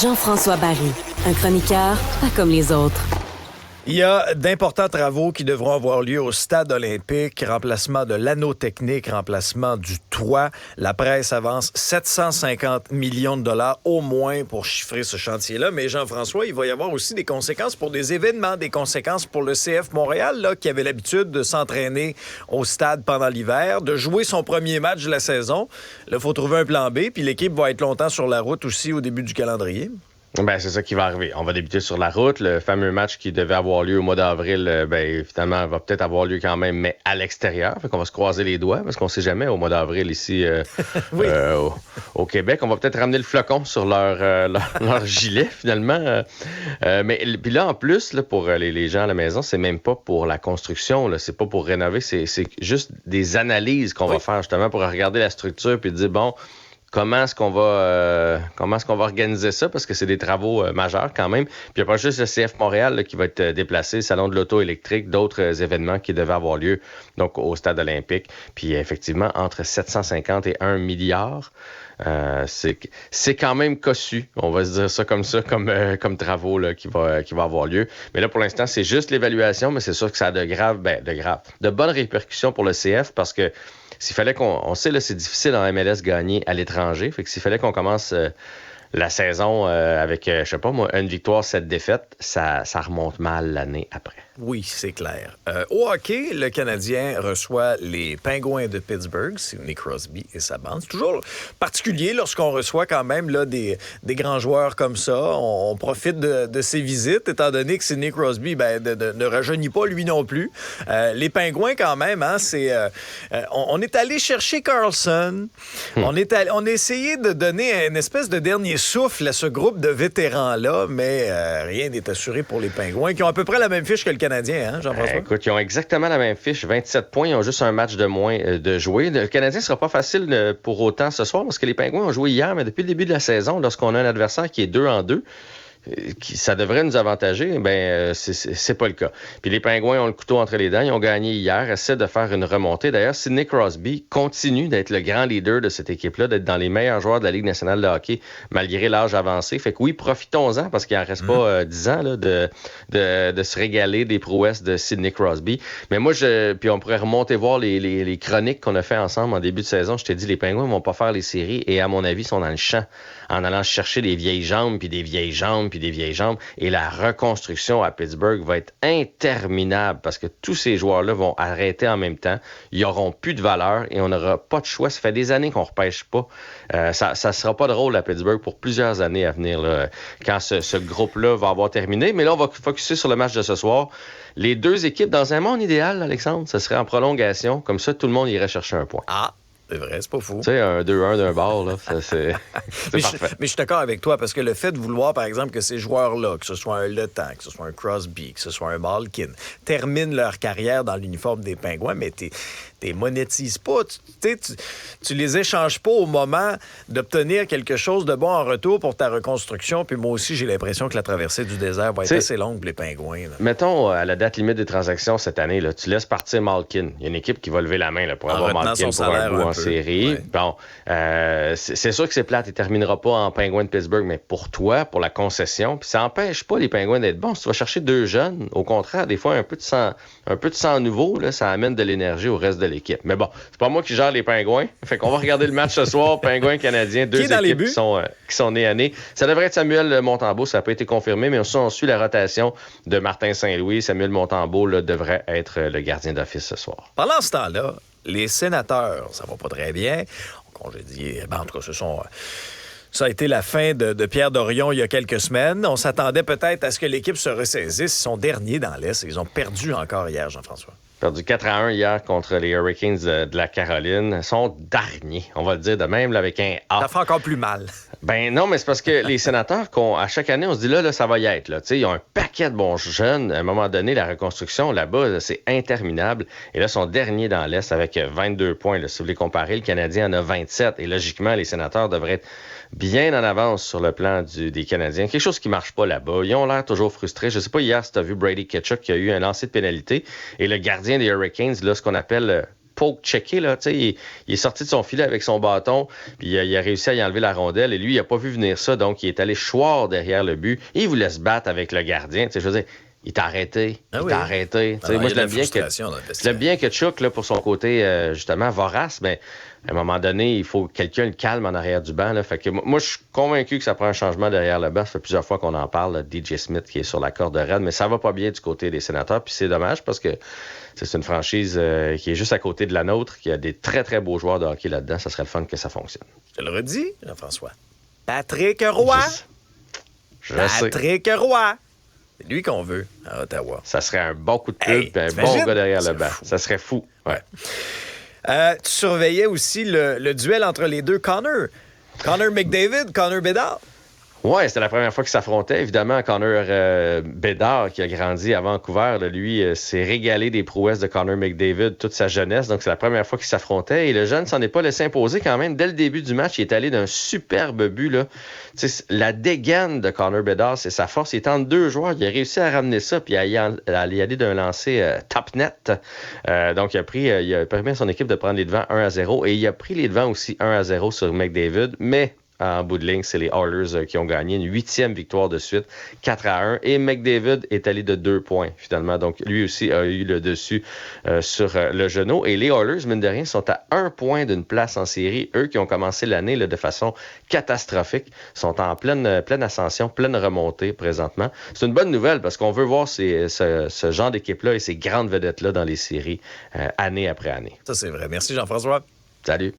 Jean-François Barry, un chroniqueur pas comme les autres. Il y a d'importants travaux qui devront avoir lieu au stade olympique. Remplacement de l'anneau technique, remplacement du toit. La presse avance 750 millions de dollars au moins pour chiffrer ce chantier-là. Mais Jean-François, il va y avoir aussi des conséquences pour des événements, des conséquences pour le CF Montréal, là, qui avait l'habitude de s'entraîner au stade pendant l'hiver, de jouer son premier match de la saison. Là, il faut trouver un plan B, puis l'équipe va être longtemps sur la route aussi au début du calendrier. Ben, c'est ça qui va arriver. On va débuter sur la route. Le fameux match qui devait avoir lieu au mois d'avril, finalement, va peut-être avoir lieu quand même, mais à l'extérieur. Fait qu'on va se croiser les doigts, parce qu'on sait jamais au mois d'avril ici oui. Au Québec. On va peut-être ramener le flocon sur leur gilet, finalement. Mais puis là, en plus, là, pour les gens à la maison, c'est même pas pour la construction, là, c'est pas pour rénover, c'est juste des analyses qu'on va faire, justement, pour regarder la structure puis dire, bon, comment est-ce qu'on va organiser ça? Parce que c'est des travaux majeurs quand même. Puis il n'y a pas juste le CF Montréal là, qui va être déplacé, le Salon de l'auto électrique, d'autres événements qui devaient avoir lieu donc au stade olympique. Puis effectivement, entre 750 et 1 milliard, c'est quand même cossu, on va se dire ça, comme travaux là, qui va avoir lieu. Mais là, pour l'instant, c'est juste l'évaluation, mais c'est sûr que ça a de bonnes répercussions pour le CF parce que s'il fallait on sait, là, c'est difficile en MLS gagner à l'étranger. Fait que s'il fallait qu'on commence la saison avec, je sais pas moi, une victoire, 7 défaites, ça remonte mal l'année après. Oui, c'est clair. Au hockey, le Canadien reçoit les Pingouins de Pittsburgh, Sidney Crosby et sa bande. C'est toujours particulier lorsqu'on reçoit quand même là, des grands joueurs comme ça. On profite de ses visites, étant donné que Sidney Crosby ne rajeunit pas lui non plus. Les Pingouins, quand même, hein, on est allé chercher Carlson. On a essayé de donner une espèce de dernier souffle à ce groupe de vétérans-là, mais rien n'est assuré pour les Pingouins, qui ont à peu près la même fiche que le Canadien, hein, Jean-François? Écoute, ils ont exactement la même fiche, 27 points, ils ont juste un match de moins de jouer. Le Canadien ne sera pas facile pour autant ce soir, parce que les Pingouins ont joué hier, mais depuis le début de la saison, lorsqu'on a un adversaire qui est 2-2, ça devrait nous avantager, c'est pas le cas. Puis les Pingouins ont le couteau entre les dents, ils ont gagné hier, essaient de faire une remontée. D'ailleurs, Sidney Crosby continue d'être le grand leader de cette équipe-là, d'être dans les meilleurs joueurs de la Ligue nationale de hockey, malgré l'âge avancé. Fait que oui, profitons-en, parce qu'il en reste pas 10 ans là, de se régaler des prouesses de Sidney Crosby. Mais moi, puis on pourrait remonter voir les chroniques qu'on a fait ensemble en début de saison. Je t'ai dit, les Pingouins vont pas faire les séries, et à mon avis, ils sont dans le champ, en allant chercher des vieilles jambes, puis des vieilles jambes, puis des vieilles jambes. Et la reconstruction à Pittsburgh va être interminable parce que tous ces joueurs-là vont arrêter en même temps. Ils n'auront plus de valeur et on n'aura pas de choix. Ça fait des années qu'on ne repêche pas. Ça ne sera pas drôle à Pittsburgh pour plusieurs années à venir là, quand ce groupe-là va avoir terminé. Mais là, on va focusser sur le match de ce soir. Les deux équipes, dans un monde idéal, Alexandre, ce serait en prolongation. Comme ça, tout le monde irait chercher un point. Ah! C'est vrai, c'est pas fou. Tu sais, un 2-1 d'un bord, là, c'est parfait. Mais je suis d'accord avec toi, parce que le fait de vouloir, par exemple, que ces joueurs-là, que ce soit un Le Temps, que ce soit un Crosby, que ce soit un Malkin, terminent leur carrière dans l'uniforme des Pingouins, mais t'es monétises pas. Tu les échanges pas au moment d'obtenir quelque chose de bon en retour pour ta reconstruction. Puis moi aussi, j'ai l'impression que la traversée du désert va être assez longue pour les Pingouins. Là. Mettons, à la date limite des transactions cette année, là, tu laisses partir Malkin. Il y a une équipe qui va lever la main là, pour avoir Malkin pour un bout en série. Ouais. Bon, c'est sûr que c'est plate. Il ne terminera pas en Pingouin de Pittsburgh, mais pour toi, pour la concession, puis ça n'empêche pas les Pingouins d'être bons. Si tu vas chercher deux jeunes, au contraire, des fois, un peu de sang nouveau, là, ça amène de l'énergie au reste de l'équipe. Mais bon, c'est pas moi qui gère les Pingouins. Fait qu'on va regarder le match ce soir. Pingouins canadiens, deux équipes qui sont nées à nez. Ça devrait être Samuel Montembeault. Ça n'a pas été confirmé, mais on suit la rotation de Martin Saint-Louis. Samuel Montembeault là, devrait être le gardien d'office ce soir. Pendant ce temps-là, les Sénateurs, ça va pas très bien. On congédie, en tout cas, ça a été la fin de Pierre Dorion il y a quelques semaines. On s'attendait peut-être à ce que l'équipe se ressaisisse. Ils sont derniers dans l'Est. Ils ont perdu encore hier, Jean-François. Perdu 4-1 hier contre les Hurricanes de la Caroline. Ils sont derniers, on va le dire de même, là, avec un A. Ça fait encore plus mal. Ben non, mais c'est parce que les Sénateurs, à chaque année, on se dit là ça va y être. Là. Ils ont un paquet de bons jeunes. À un moment donné, la reconstruction là-bas, là, c'est interminable. Et là, ils sont derniers dans l'Est avec 22 points. Là. Si vous voulez comparer, le Canadien en a 27. Et logiquement, les Sénateurs devraient être bien en avance sur le plan des Canadiens. Quelque chose qui marche pas là-bas. Ils ont l'air toujours frustrés. Je sais pas hier si tu as vu Brady Tkachuk qui a eu un lancer de pénalité. Et le gardien des Hurricanes, là, ce qu'on appelle poke-checké, là, il est sorti de son filet avec son bâton, puis il a réussi à y enlever la rondelle, et lui, il n'a pas vu venir ça, donc il est allé choir derrière le but, et il voulait se battre avec le gardien. Je veux dire, il t'a arrêté. Moi, je l'aime bien que Chuck, là, pour son côté, justement, vorace, mais à un moment donné, il faut que quelqu'un le calme en arrière du banc. Là. Fait que moi, je suis convaincu que ça prend un changement derrière le banc. Ça fait plusieurs fois qu'on en parle, là, DJ Smith qui est sur la corde raide, mais ça va pas bien du côté des Sénateurs. Puis c'est dommage parce que c'est une franchise qui est juste à côté de la nôtre, qui a des très, très beaux joueurs de hockey là-dedans. Ça serait le fun que ça fonctionne. Je le redis, Jean-François. Patrick Roy! Patrick Roy! C'est lui qu'on veut à Ottawa. Ça serait un bon coup de pub et un bon gars derrière le banc. Fou. Ça serait fou. Ouais. Tu surveillais aussi le duel entre les deux Connor McDavid, Connor Bedard. Oui, c'était la première fois qu'ils s'affrontaient. Évidemment, Connor Bedard, qui a grandi à Vancouver, là, lui, s'est régalé des prouesses de Connor McDavid toute sa jeunesse. Donc, c'est la première fois qu'ils s'affrontaient. Et le jeune s'en est pas laissé imposer quand même. Dès le début du match, il est allé d'un superbe but. Là. La dégaine de Connor Bedard, c'est sa force. Il est entre deux joueurs. Il a réussi à ramener ça puis à y aller d'un lancer top net. Donc, il a permis à son équipe de prendre les devants 1-0. Et il a pris les devants aussi 1-0 sur McDavid. Mais en bout de ligne, c'est les Oilers qui ont gagné une 8e victoire de suite, 4-1. Et McDavid est allé de 2 points, finalement. Donc, lui aussi a eu le dessus sur le genou. Et les Oilers, mine de rien, sont à 1 point d'une place en série. Eux qui ont commencé l'année là, de façon catastrophique, sont en pleine ascension, pleine remontée présentement. C'est une bonne nouvelle parce qu'on veut voir ce genre d'équipe-là et ces grandes vedettes-là dans les séries année après année. Ça, c'est vrai. Merci, Jean-François. Salut.